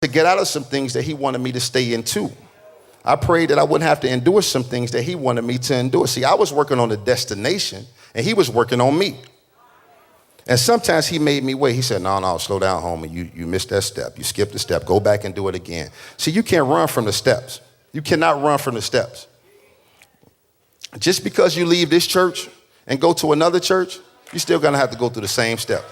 to get out of some things that he wanted me to stay into. I prayed that I wouldn't have to endure some things that he wanted me to endure. See, I was working on the destination and he was working on me. And sometimes he made me wait. He said, no, slow down, homie. You missed that step. You skipped a step. Go back and do it again. See, you can't run from the steps. You cannot run from the steps. Just because you leave this church and go to another church, you're still going to have to go through the same step.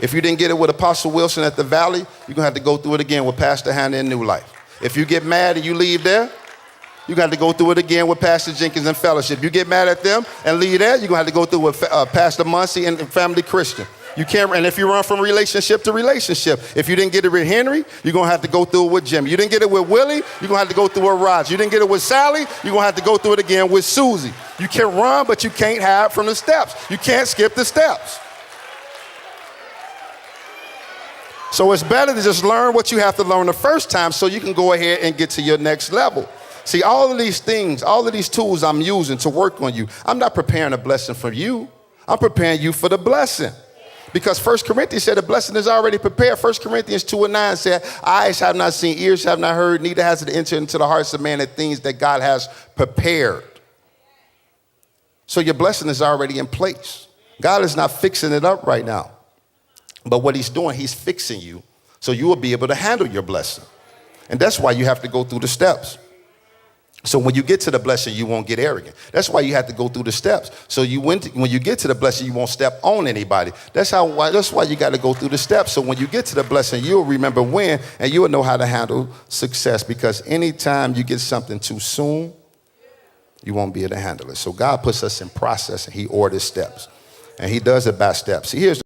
If you didn't get it with Apostle Wilson at the Valley, you're going to have to go through it again with Pastor Hannah in New Life. If you get mad and you leave there, you're going to have to go through it again with Pastor Jenkins and Fellowship. You get mad at them and leave there, you're going to have to go through with Pastor Muncie and Family Christian. You can't, and if you run from relationship to relationship, if you didn't get it with Henry, you're going to have to go through it with Jim. You didn't get it with Willie, you're going to have to go through it with Roger. You didn't get it with Sally, you're going to have to go through it again with Susie. You can run, but you can't hide from the steps. You can't skip the steps. So it's better to just learn what you have to learn the first time so you can go ahead and get to your next level. See, all of these things, all of these tools I'm using to work on you, I'm not preparing a blessing for you. I'm preparing you for the blessing. Because 1 Corinthians said the blessing is already prepared. 1 Corinthians 2:9 said, eyes have not seen, ears have not heard, neither has it entered into the hearts of man the things that God has prepared. So your blessing is already in place. God is not fixing it up right now. But what he's doing, he's fixing you so you will be able to handle your blessing. And that's why you have to go through the steps. So when you get to the blessing, you won't get arrogant. That's why you have to go through the steps. So when you get to the blessing, you won't step on anybody. That's why you got to go through the steps. So when you get to the blessing, you'll remember when, and you'll know how to handle success. Because anytime you get something too soon, you won't be able to handle it. So God puts us in process, and he orders steps. And he does it by steps. See, here's